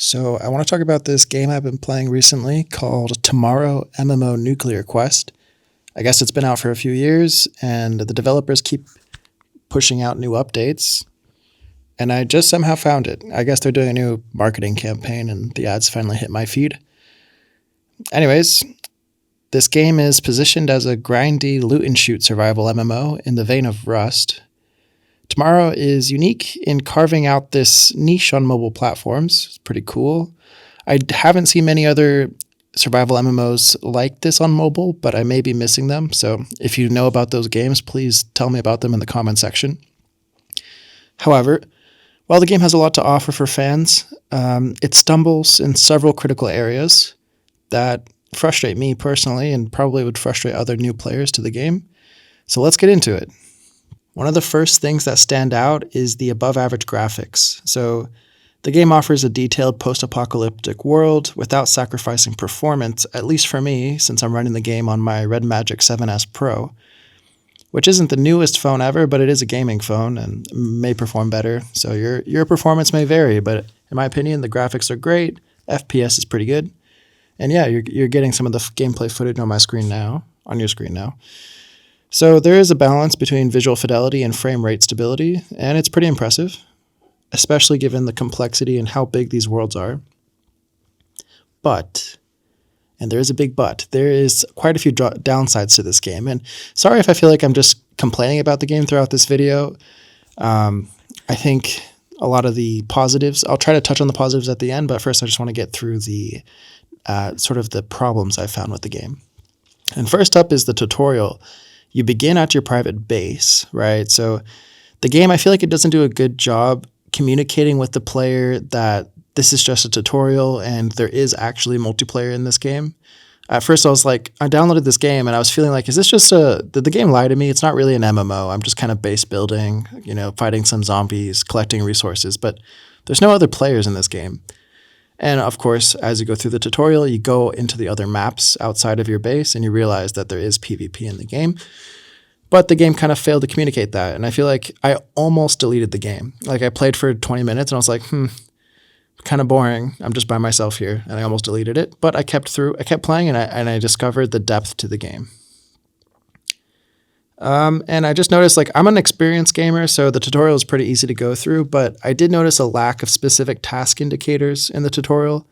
So I want to talk about this game I've been playing recently called Tomorrow MMO Nuclear Quest. I guess it's been out for a few years, and the developers keep pushing out new updates. And I just somehow found it. I guess they're doing a new marketing campaign, and the ads finally hit my feed. Anyways, this game is positioned as a grindy loot and shoot survival MMO in the vein of Rust. Tomorrow is unique in carving out this niche on mobile platforms. It's pretty cool. I haven't seen many other survival MMOs like this on mobile, but I may be missing them. So if you know about those games, please tell me about them in the comment section. However, while the game has a lot to offer for fans, it stumbles in several critical areas that frustrate me personally and probably would frustrate other new players to the game. So let's get into it. One of the first things that stand out is the above-average graphics. So the game offers a detailed post-apocalyptic world without sacrificing performance, at least for me, since I'm running the game on my Red Magic 7S Pro, which isn't the newest phone ever, but it is a gaming phone and may perform better. So your performance may vary, but in my opinion, the graphics are great, FPS is pretty good, and yeah, you're getting some of the gameplay footage on your screen now. So there is a balance between visual fidelity and frame rate stability, and it's pretty impressive, especially given the complexity and how big these worlds are. But, and there is a big but, there is quite a few downsides to this game. And sorry if I feel like I'm just complaining about the game throughout this video. I think a lot of the positives, I'll try to touch on the positives at the end, but first I just want to get through the sort of the problems I found with the game. And first up is the tutorial. You begin at your private base, right? So the game, I feel like it doesn't do a good job communicating with the player that this is just a tutorial and there is actually multiplayer in this game. At first I was like, I downloaded this game and I was feeling like, is this just did the game lie to me? It's not really an MMO. I'm just kind of base building, fighting some zombies, collecting resources, but there's no other players in this game. And of course, as you go through the tutorial, you go into the other maps outside of your base and you realize that there is PvP in the game. But the game kind of failed to communicate that. And I feel like I almost deleted the game. Like I played for 20 minutes and I was like, kind of boring. I'm just by myself here. And I almost deleted it. But I kept playing and I discovered the depth to the game. And I just noticed, like, I'm an experienced gamer, so the tutorial is pretty easy to go through, but I did notice a lack of specific task indicators in the tutorial.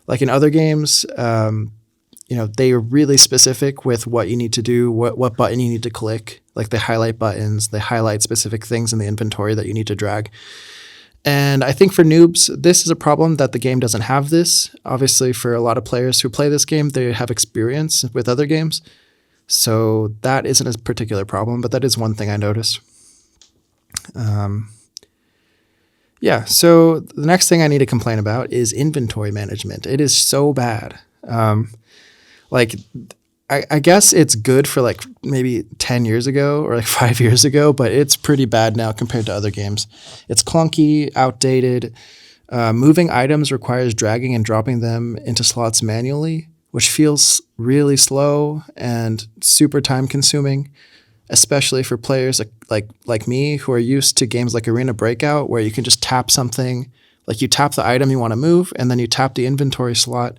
Like in other games, they are really specific with what you need to do, what button you need to click. Like they highlight buttons, they highlight specific things in the inventory that you need to drag. And I think for noobs, this is a problem that the game doesn't have this. Obviously, for a lot of players who play this game, they have experience with other games. So that isn't a particular problem, but that is one thing I noticed. So the next thing I need to complain about is inventory management. It is so bad. I guess it's good for like maybe 10 years ago or like 5 years ago, but it's pretty bad now compared to other games. It's clunky, outdated. Moving items requires dragging and dropping them into slots manually, which feels really slow and super time consuming, especially for players like me who are used to games like Arena Breakout, where you can just tap something, like you tap the item you want to move and then you tap the inventory slot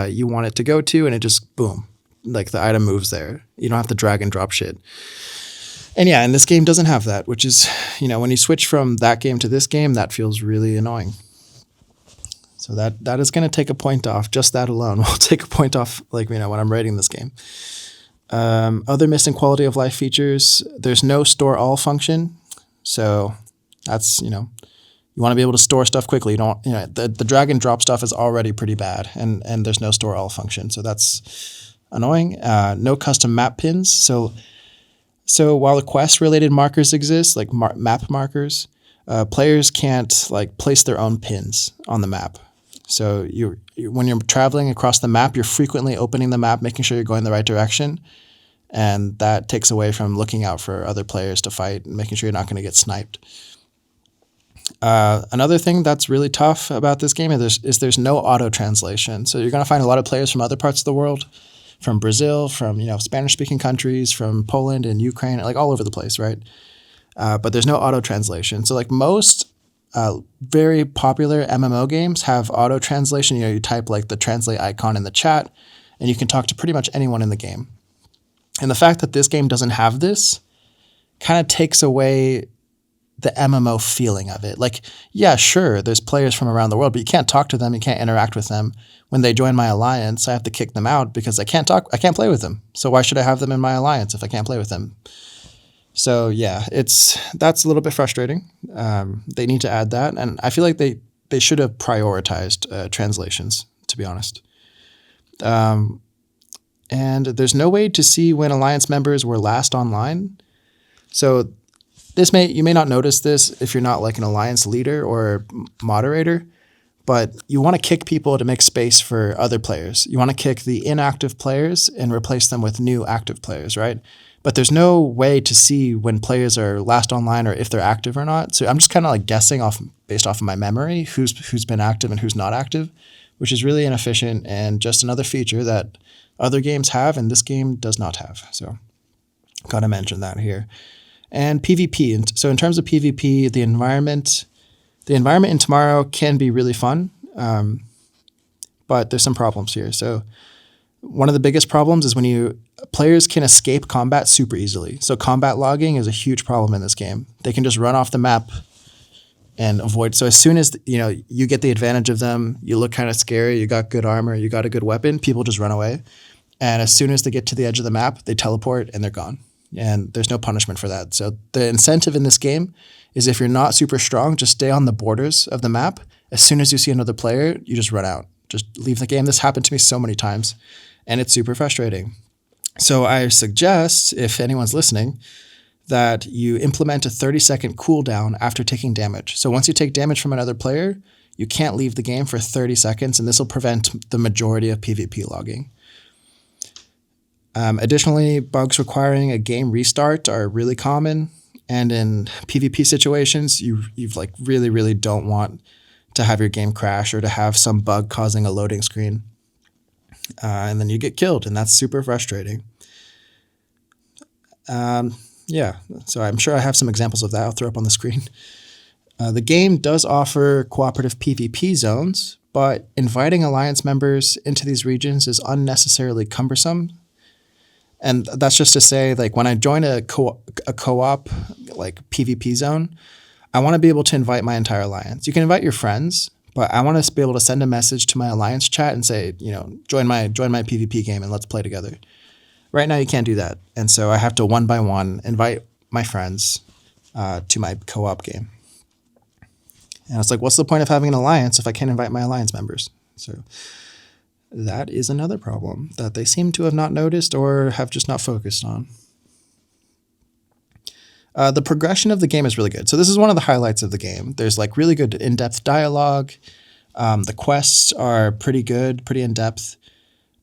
you want it to go to and it just boom, like the item moves there. You don't have to drag and drop shit. And this game doesn't have that, which is, when you switch from that game to this game, that feels really annoying. So that is going to take a point off. Just that alone will take a point off, when I'm rating this game. Other missing quality of life features, there's no store all function. So that's, you want to be able to store stuff quickly. You don't, the drag and drop stuff is already pretty bad and there's no store all function. So that's annoying. No custom map pins. So while the quest related markers exist, like map markers, players can't place their own pins on the map. So when you're traveling across the map, you're frequently opening the map, making sure you're going the right direction. And that takes away from looking out for other players to fight and making sure you're not going to get sniped. Another thing that's really tough about this game is there's no auto translation. So you're going to find a lot of players from other parts of the world, from Brazil, from Spanish-speaking countries, from Poland and Ukraine, like all over the place, right? But there's no auto translation. So like most very popular MMO games have auto translation. You type like the translate icon in the chat, and you can talk to pretty much anyone in the game. And the fact that this game doesn't have this kind of takes away the MMO feeling of it. Like, yeah, sure, there's players from around the world, but you can't talk to them, you can't interact with them. When they join my alliance, I have to kick them out because I can't play with them. So why should I have them in my alliance if I can't play with them? So yeah, that's a little bit frustrating. They need to add that, and I feel like they should have prioritized translations, to be honest. And there's no way to see when alliance members were last online. So you may not notice this if you're not like an alliance leader or moderator, but you want to kick people to make space for other players. You want to kick the inactive players and replace them with new active players, right? But there's no way to see when players are last online or if they're active or not. So I'm just kind of like guessing based off of my memory who's been active and who's not active, which is really inefficient and just another feature that other games have and this game does not have. So got to mention that here. And PvP. And so in terms of PvP, the environment in Tomorrow can be really fun, but there's some problems here. So one of the biggest problems is when players can escape combat super easily. So combat logging is a huge problem in this game. They can just run off the map and avoid. So as soon as you get the advantage of them, you look kind of scary, you got good armor, you got a good weapon, people just run away. And as soon as they get to the edge of the map, they teleport and they're gone. And there's no punishment for that. So the incentive in this game is if you're not super strong, just stay on the borders of the map. As soon as you see another player, you just run out. Just leave the game. This happened to me so many times, and it's super frustrating. So I suggest, if anyone's listening, that you implement a 30-second cooldown after taking damage. So once you take damage from another player, you can't leave the game for 30 seconds, and this will prevent the majority of PvP logging. Additionally, bugs requiring a game restart are really common, and in PvP situations, you like really, really don't want to have your game crash or to have some bug causing a loading screen, and then you get killed, and that's super frustrating. Yeah, so I'm sure I have some examples of that I'll throw up on the screen. The game does offer cooperative PvP zones, but inviting alliance members into these regions is unnecessarily cumbersome. And that's just to say, like, when I join a co-op like PvP zone, I want to be able to invite my entire alliance. You can invite your friends, but I want to be able to send a message to my alliance chat and say, join my PvP game and let's play together. Right now, you can't do that. And so I have to one by one invite my friends to my co-op game. And it's like, what's the point of having an alliance if I can't invite my alliance members? So that is another problem that they seem to have not noticed or have just not focused on. The progression of the game is really good. So this is one of the highlights of the game. There's like really good in-depth dialogue. The quests are pretty good, pretty in-depth.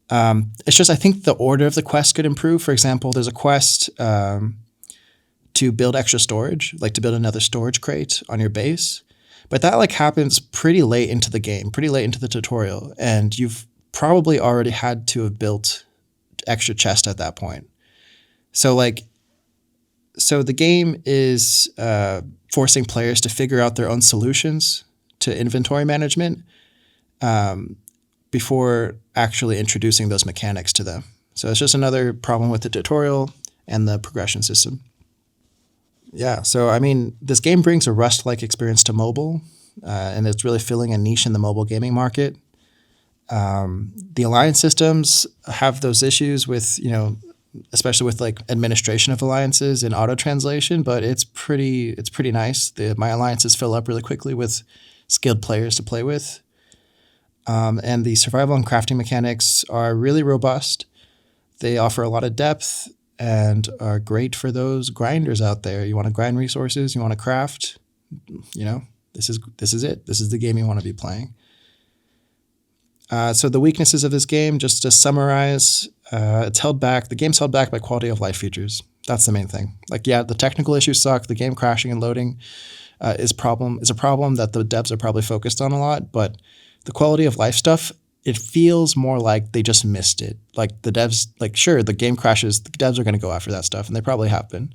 It's just I think the order of the quests could improve. For example, there's a quest to build extra storage, like to build another storage crate on your base. But that like happens pretty late into the game, pretty late into the tutorial. And you've probably already had to have built extra chest at that point. So the game is forcing players to figure out their own solutions to inventory management before actually introducing those mechanics to them. So it's just another problem with the tutorial and the progression system. Yeah, so I mean, this game brings a Rust-like experience to mobile, and it's really filling a niche in the mobile gaming market. The alliance systems have those issues with, especially with like administration of alliances and auto translation, but it's pretty nice. My alliances fill up really quickly with skilled players to play with. And the survival and crafting mechanics are really robust. They offer a lot of depth and are great for those grinders out there. You want to grind resources, you want to craft, this is it. This is the game you want to be playing. So the weaknesses of this game, just to summarize, the game's held back by quality of life features. That's the main thing. Like, yeah, the technical issues suck. The game crashing and loading is a problem that the devs are probably focused on a lot, but the quality of life stuff, it feels more like they just missed it. Like the devs, like sure, the game crashes, the devs are going to go after that stuff, and they probably have been.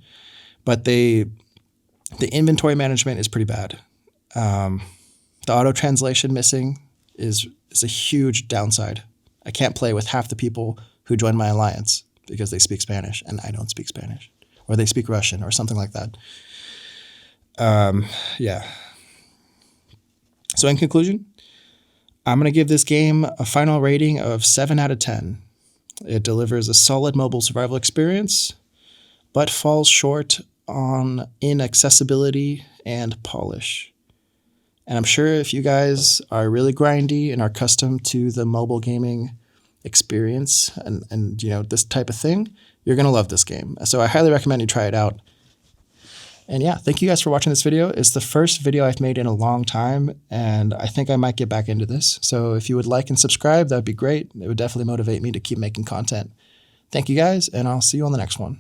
But the inventory management is pretty bad. The auto translation missing is a huge downside. I can't play with half the people who join my alliance because they speak Spanish and I don't speak Spanish, or they speak Russian or something like that. Yeah. So in conclusion, I'm going to give this game a final rating of 7 out of 10. It delivers a solid mobile survival experience, but falls short on inaccessibility and polish. And I'm sure if you guys are really grindy and are accustomed to the mobile gaming experience and you know, this type of thing, you're going to love this game. So I highly recommend you try it out. And yeah, thank you guys for watching this video. It's the first video I've made in a long time, and I think I might get back into this. So if you would like and subscribe, that would be great. It would definitely motivate me to keep making content. Thank you guys, and I'll see you on the next one.